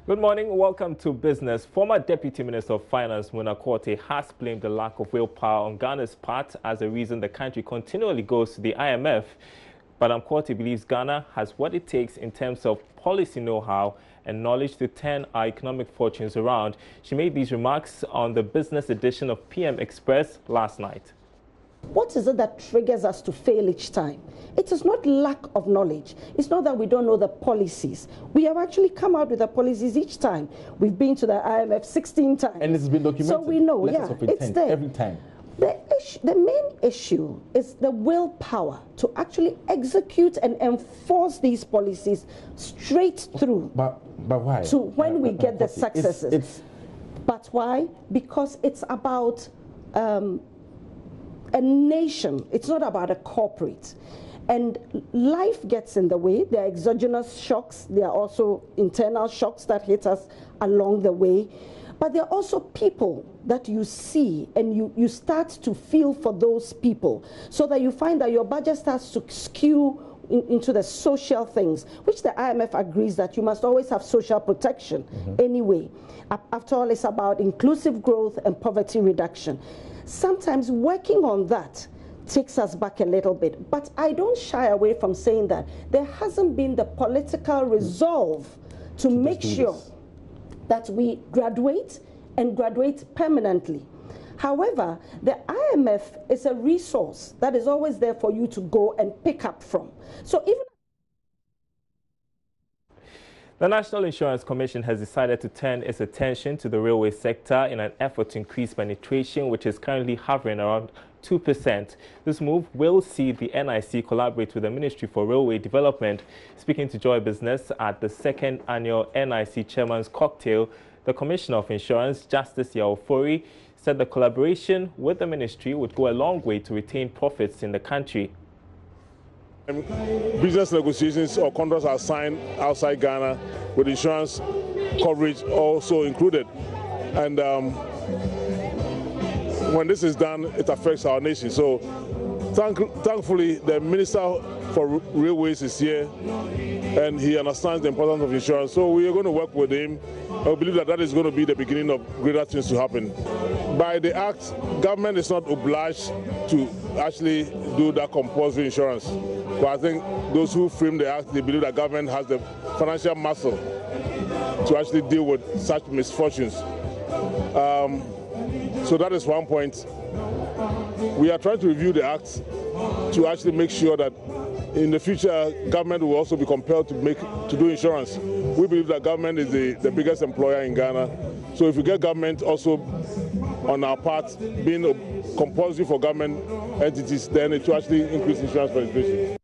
Good morning. Welcome to Business. Former Deputy Minister of Finance Muna Korte has blamed the lack of willpower on Ghana's part as a reason the country continually goes to the IMF. But Korte believes Ghana has what it takes in terms of policy know-how and knowledge to turn our economic fortunes around. She made these remarks on the business edition of PM Express last night. What is it that triggers us to fail each time? It is not lack of knowledge. It's not that we don't know the policies. We have actually come out with the policies each time. We've been to the IMF 16 times. And it's been documented. So we know, it's there. Every time. The main issue is the willpower to actually execute and enforce these policies straight through. But why? To when we get the successes. But why? Because it's about a nation. It's not about a corporate. And life gets in the way. There are exogenous shocks. There are also internal shocks that hit us along the way. But there are also people that you see and you start to feel for those people, so that you find that your budget starts to skew into the social things, which the IMF agrees that you must always have social protection anyway. After all, it's about inclusive growth and poverty reduction. Sometimes working on that takes us back a little bit, but I don't shy away from saying that there hasn't been the political resolve to make sure that we graduate and graduate permanently. However, the IMF is a resource that is always there for you to go and pick up from. So even the National Insurance Commission has decided to turn its attention to the railway sector in an effort to increase penetration, which is currently hovering around 2%. This move will see the NIC collaborate with the Ministry for Railway Development. Speaking to Joy Business at the second annual NIC Chairman's Cocktail, the Commissioner of Insurance, Justice Yaofori, said the collaboration with the ministry would go a long way to retain profits in the country. Business negotiations or contracts are signed outside Ghana with insurance coverage also included. And when this is done, it affects our nation. So thankfully, the Minister for Railways is here and he understands the importance of insurance. So we are going to work with him. I believe that that is going to be the beginning of greater things to happen. By the act, government is not obliged to actually do that compulsory insurance. But I think those who frame the act, they believe that government has the financial muscle to actually deal with such misfortunes. So that is one point. We are trying to review the act to actually make sure that in the future, government will also be compelled to do insurance. We believe that government is the biggest employer in Ghana. So if we get government also on our part being compulsory for government entities, then it will actually increase insurance penetration.